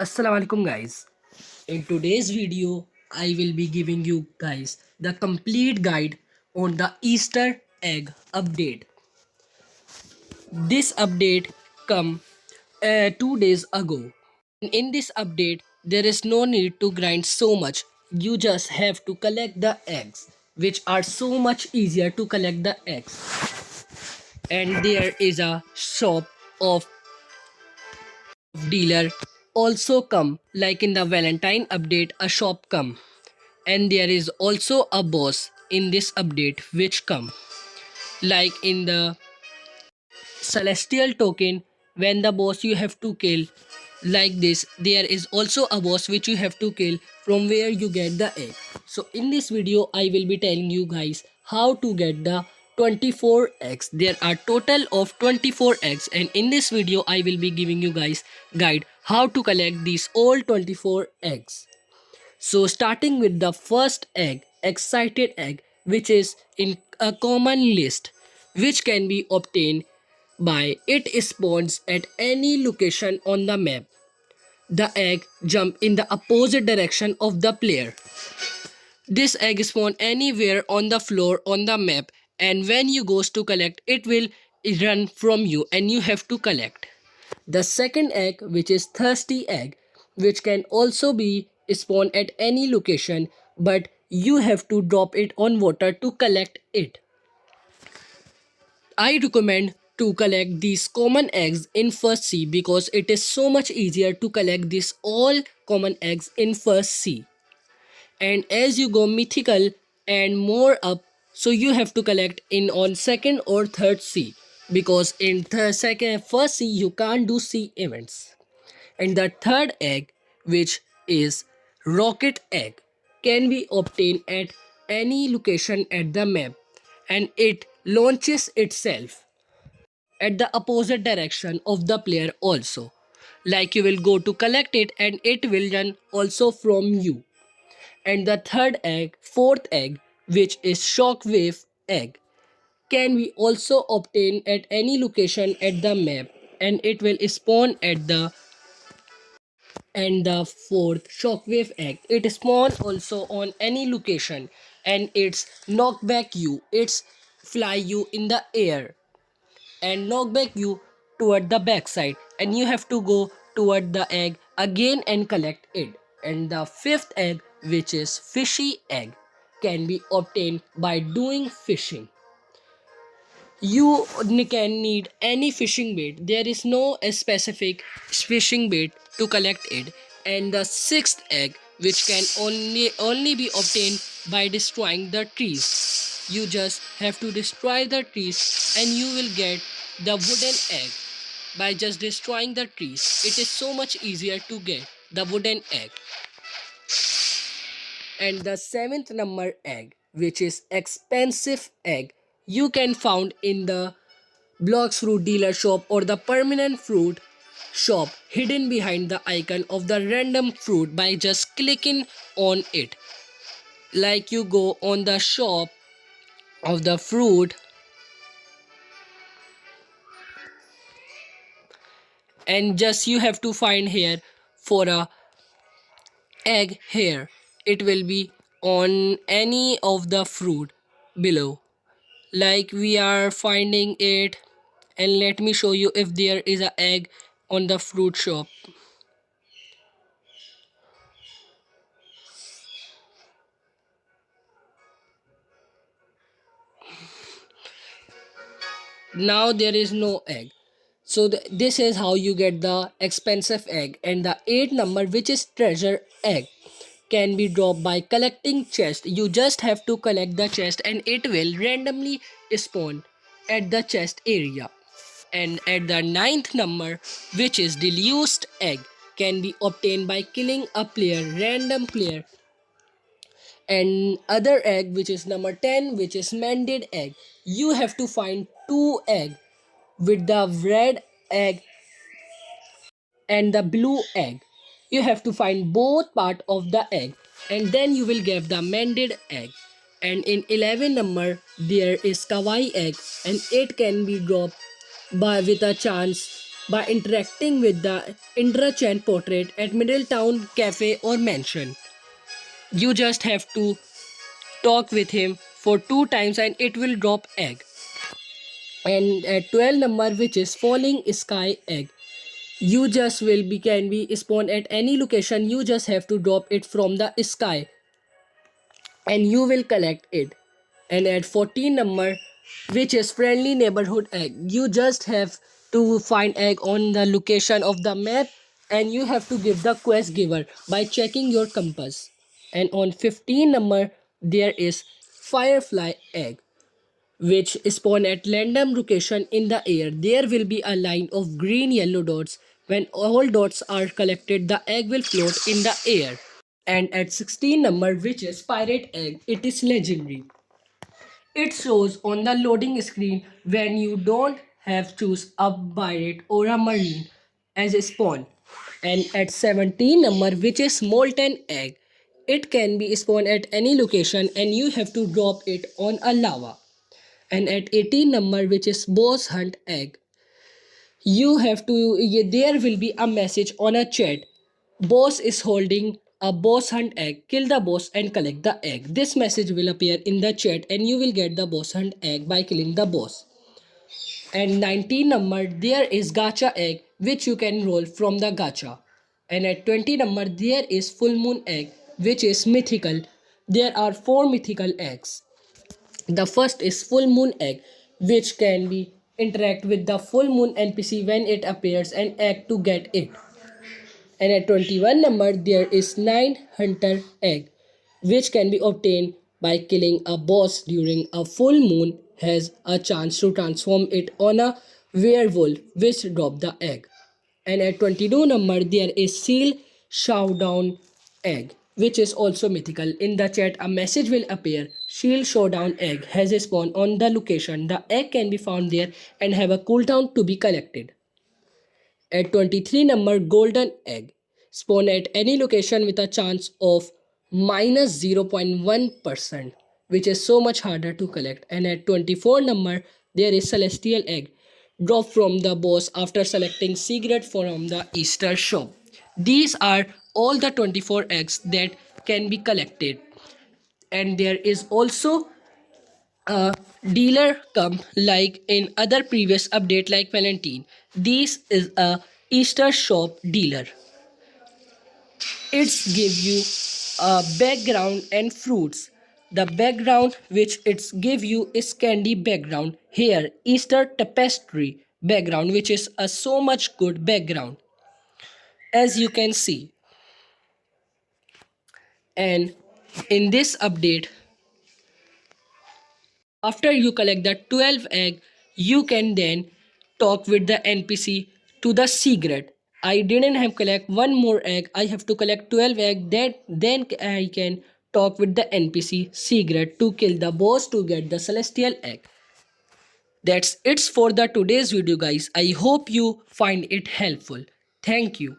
Assalamu alaikum guys. In today's video, I will be giving you guys the complete guide on the Easter egg update. This update come 2 days ago. In this update, there is no need to grind so much. You just have to collect the eggs, which are so much easier to collect the eggs. And there is a shop of dealer also come, like in the Valentine update a shop come, and there is also a boss in this update which come, like in the celestial token. When the boss you have to kill, like this, there is also a boss which you have to kill, from where you get the egg. So in this video I will be telling you guys how to get the 24 eggs. There are total of 24 eggs, and in this video I will be giving you guys guide how to collect these all 24 eggs. So starting with the first egg, excited egg, which is in a common list, which can be obtained by it spawns at any location on the map. The egg jump in the opposite direction of the player. This egg spawn anywhere on the floor on the map, and when you goes to collect, it will run from you and you have to collect. The second egg, which is thirsty egg, which can also be spawned at any location, but you have to drop it on water to collect it. I recommend to collect these common eggs in first sea because it is so much easier to collect these all common eggs in first sea. And as you go mythical and more up, so you have to collect in on second or third sea, because in the second first sea you can't do sea events. And the third egg, which is rocket egg, can be obtained at any location at the map, and it launches itself at the opposite direction of the player also. Like you will go to collect it and it will run also from you. And the third egg, fourth egg, which is shockwave egg, can be also obtained at any location at the map, and it will spawn at the. And the fourth, shockwave egg, it spawn also on any location, and it's knock back you, it's fly you in the air and knock back you toward the backside, and you have to go toward the egg again and collect it. And the fifth egg, which is fishy egg, can be obtained by doing fishing. You can need any fishing bait. There is no specific fishing bait to collect it. And the sixth egg, which can only be obtained by destroying the trees. You just have to destroy the trees and you will get the wooden egg by just destroying the trees. It is so much easier to get the wooden egg. And the seventh number egg, which is expensive egg, you can found in the Blocks Fruit dealer shop or the permanent fruit shop hidden behind the icon of the random fruit by just clicking on it. Like you go on the shop of the fruit and just you have to find here for a egg here. It will be on any of the fruit below. Like we are finding it, and let me show you if there is a egg on the fruit shop. Now there is no egg. So this is how you get the expensive egg. And the 8th number, which is treasure egg, can be dropped by collecting chest. You just have to collect the chest and it will randomly spawn at the chest area. And at the 9th number, which is deluced egg, can be obtained by killing a player, random player. And other egg, which is number 10, which is mended egg, you have to find 2 egg with the red egg and the blue egg. You have to find both part of the egg, and then you will get the mended egg. And in 11 number there is kawaii egg, and it can be dropped by with a chance by interacting with the Indra Chand portrait at Middletown Cafe or Mansion. You just have to talk with him for 2 times and it will drop egg. And at 12 number, which is falling sky egg, you just will be can be spawned at any location. You just have to drop it from the sky and you will collect it. And at 14 number, which is friendly neighborhood egg, you just have to find egg on the location of the map and you have to give the quest giver by checking your compass. And on 15 number, there is firefly egg, which spawn at random location in the air. There will be a line of green yellow dots. When all dots are collected, the egg will float in the air. And at 16 number, which is pirate egg, it is legendary. It shows on the loading screen when you don't have choose a pirate or a marine as a spawn. And at 17 number, which is molten egg, it can be spawned at any location and you have to drop it on a lava. And at 18 number, which is boss hunt egg, you have to there will be a message on a chat. Boss is holding a boss hunt egg. Kill the boss and collect the egg. This message will appear in the chat and you will get the boss hunt egg by killing the boss. And 19 number, there is gacha egg which you can roll from the gacha. And at 20 number, there is full moon egg which is mythical. There are 4 mythical eggs. The first is full moon egg, which can be interact with the full moon NPC when it appears and act to get it. And at 21 number, there is 9 hunter egg, which can be obtained by killing a boss during a full moon, has a chance to transform it on a werewolf, which drop the egg. And at 22 number, there is seal showdown egg, which is also mythical. In the chat, a message will appear. Shield Showdown egg has a spawn on the location. The egg can be found there and have a cooldown to be collected. At 23 number, golden egg, spawn at any location with a chance of minus 0.1%, which is so much harder to collect. And at 24 number, there is celestial egg, drop from the boss after selecting secret from the Easter shop. These are all the 24 eggs that can be collected. And there is also a dealer come like in other previous update like Valentine. This is a Easter shop dealer. It's give you a background and fruits. The background which it's give you is candy background. Here Easter tapestry background, which is a so much good background, as you can see. And in this update, after you collect the 12 egg, you can then talk with the NPC to the secret. I didn't have collect one more egg. I have to collect 12 egg. That then I can talk with the NPC secret to kill the boss to get the celestial egg. That's it for the today's video, guys. I hope you find it helpful. Thank you.